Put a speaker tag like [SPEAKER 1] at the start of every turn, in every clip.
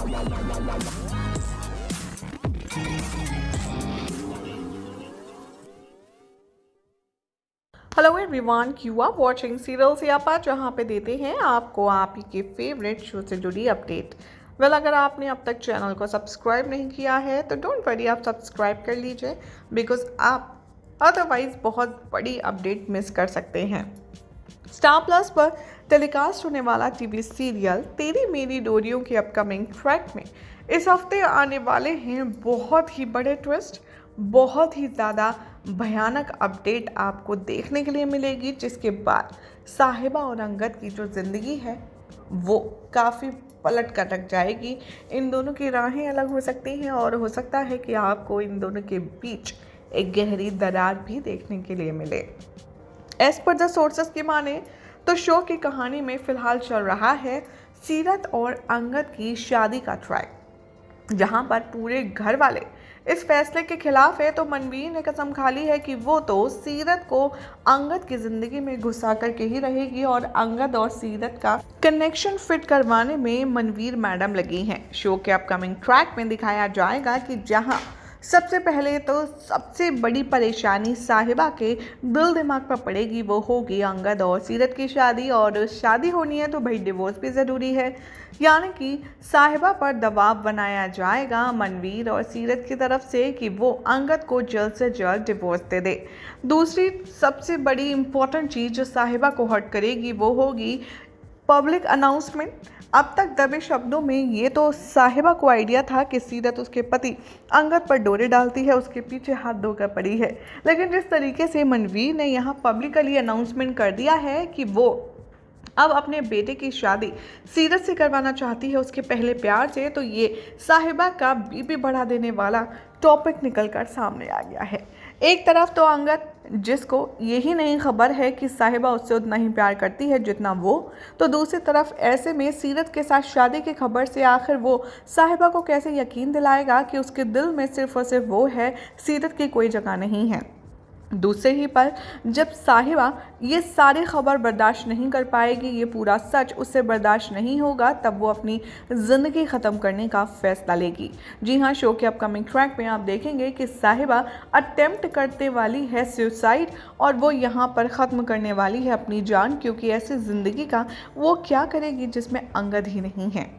[SPEAKER 1] Hello everyone, you are watching serial Siyapa, जहाँ पे देते हैं आपको आप ही के फेवरेट शो से जुड़ी अपडेट। अगर आपने अब तक चैनल को सब्सक्राइब नहीं किया है तो डोंट वरी, आप सब्सक्राइब कर लीजिए, बिकॉज आप अदरवाइज बहुत बड़ी अपडेट मिस कर सकते हैं। स्टार प्लस पर टेलीकास्ट होने वाला टीवी सीरियल तेरी मेरी डोरियों के अपकमिंग ट्रैक में इस हफ्ते आने वाले हैं बहुत ही बड़े ट्विस्ट, बहुत ही ज़्यादा भयानक अपडेट आपको देखने के लिए मिलेगी, जिसके बाद साहिबा और अंगद की जो ज़िंदगी है वो काफ़ी पलट कर रख जाएगी। इन दोनों की राहें अलग हो सकती हैं और हो सकता है कि आपको इन दोनों के बीच एक गहरी दरार भी देखने के लिए मिले। एज पर द सोर्सेस की माने तो शो की कहानी में फ़िलहाल चल रहा है सीरत और अंगद की शादी का ट्रैक, जहां पर पूरे घर वाले इस फैसले के खिलाफ है। तो मनवीर ने कसम खा ली है कि वो तो सीरत को अंगद की ज़िंदगी में घुसा करके ही रहेगी और अंगद और सीरत का कनेक्शन फिट करवाने में मनवीर मैडम लगी हैं। शो के अपकमिंग ट्रैक में दिखाया जाएगा कि जहां सबसे पहले तो सबसे बड़ी परेशानी साहिबा के दिल दिमाग पर पड़ेगी, वो होगी अंगद और सीरत की शादी। और शादी होनी है तो भाई डिवोर्स भी ज़रूरी है, यानी कि साहिबा पर दबाव बनाया जाएगा मनवीर और सीरत की तरफ से कि वो अंगद को जल्द से जल्द डिवोर्स दे दे। दूसरी सबसे बड़ी इम्पोर्टेंट चीज़ जो साहिबा को हर्ट करेगी वो होगी पब्लिक अनाउंसमेंट। अब तक दबे शब्दों में ये तो साहिबा को आइडिया था कि सीरत उसके पति अंगद पर डोरे डालती है, उसके पीछे हाथ धोकर पड़ी है, लेकिन जिस तरीके से मनवीर ने यहाँ पब्लिकली अनाउंसमेंट कर दिया है कि वो अब अपने बेटे की शादी सीरत से करवाना चाहती है, उसके पहले प्यार से, तो ये साहिबा का बीपी बढ़ा देने वाला टॉपिक निकलकर सामने आ गया है। एक तरफ तो अंगद, जिसको यही नहीं खबर है कि साहिबा उससे उतना ही प्यार करती है जितना वो, तो दूसरी तरफ ऐसे में सीरत के साथ शादी की खबर से आखिर वो साहिबा को कैसे यकीन दिलाएगा कि उसके दिल में सिर्फ और सिर्फ वो है, सीरत की कोई जगह नहीं है। दूसरे ही पर जब साहिबा ये सारी खबर बर्दाश्त नहीं कर पाएगी, ये पूरा सच उससे बर्दाश्त नहीं होगा, तब वो अपनी ज़िंदगी ख़त्म करने का फैसला लेगी। जी हाँ, शो के अपकमिंग ट्रैक में आप देखेंगे कि साहिबा अटेम्प्ट करते वाली है सुसाइड और वो यहाँ पर ख़त्म करने वाली है अपनी जान, क्योंकि ऐसी ज़िंदगी का वो क्या करेगी जिसमें अंगद ही नहीं है।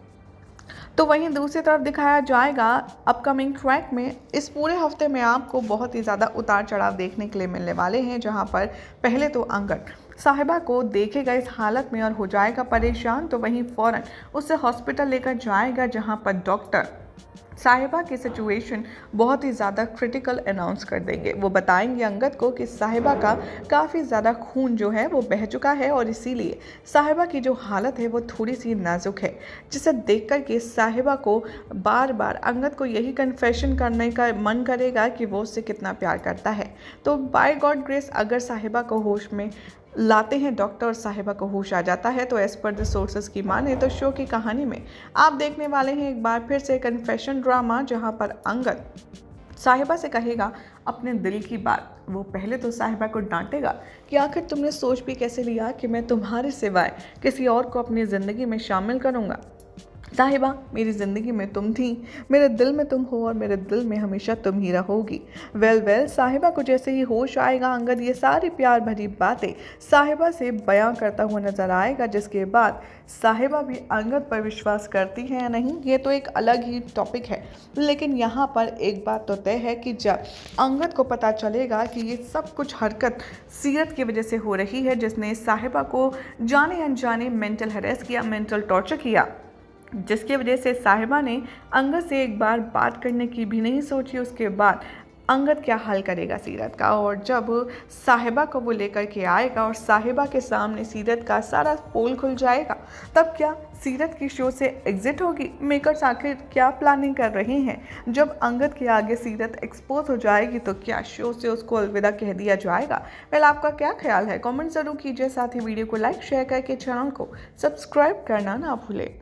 [SPEAKER 1] तो वहीं दूसरी तरफ दिखाया जाएगा अपकमिंग ट्रैक में इस पूरे हफ्ते में आपको बहुत ही ज़्यादा उतार चढ़ाव देखने के लिए मिलने वाले हैं, जहां पर पहले तो अंगद साहिबा को देखेगा इस हालत में और हो जाएगा परेशान, तो वहीं फ़ौरन उसे हॉस्पिटल लेकर जाएगा, जहां पर डॉक्टर साहिबा की सिचुएशन बहुत ही ज़्यादा क्रिटिकल अनाउंस कर देंगे। वो बताएंगे अंगद को कि साहिबा का काफ़ी ज़्यादा खून जो है वो बह चुका है और इसीलिए साहिबा की जो हालत है वो थोड़ी सी नाजुक है, जिसे देख कर के साहिबा को बार बार अंगद को यही कन्फेशन करने का मन करेगा कि वो उससे कितना प्यार करता है। तो बाय गॉड ग्रेस अगर साहिबा को होश में लाते हैं डॉक्टर और साहिबा को होश आ जाता है, तो एज पर द सोर्सेस की माने तो शो की कहानी में आप देखने वाले हैं एक बार फिर से कन्फेशन ड्रामा, जहां पर अंगद साहिबा से कहेगा अपने दिल की बात। वो पहले तो साहिबा को डांटेगा कि आखिर तुमने सोच भी कैसे लिया कि मैं तुम्हारे सिवाय किसी और को अपनी ज़िंदगी में शामिल करूँगा। साहिबा, मेरी ज़िंदगी में तुम थी, मेरे दिल में तुम हो और मेरे दिल में हमेशा तुम ही रहोगी। वेल साहिबा को जैसे ही होश आएगा, अंगद ये सारी प्यार भरी बातें साहिबा से बयां करता हुआ नजर आएगा, जिसके बाद साहिबा भी अंगद पर विश्वास करती है या नहीं ये तो एक अलग ही टॉपिक है। लेकिन यहाँ पर एक बात तो तय है कि जब अंगद को पता चलेगा कि ये सब कुछ हरकत सीरत की वजह से हो रही है, जिसने साहिबा को जाने अनजाने मेंटल हैरेस किया, मेंटल टॉर्चर किया, जिसकी वजह से साहिबा ने अंगद से एक बार बात करने की भी नहीं सोची, उसके बाद अंगद क्या हाल करेगा सीरत का। और जब साहिबा को वो लेकर के आएगा और साहिबा के सामने सीरत का सारा पोल खुल जाएगा, तब क्या सीरत की शो से एग्जिट होगी? मेकर्स आखिर क्या प्लानिंग कर रहे हैं? जब अंगद के आगे सीरत एक्सपोज हो जाएगी तो क्या शो से उसको अलविदा कह दिया जाएगा? पहले आपका क्या ख्याल है? कमेंट ज़रूर कीजिए, साथ ही वीडियो को लाइक शेयर करके चैनल को सब्सक्राइब करना ना भूलें।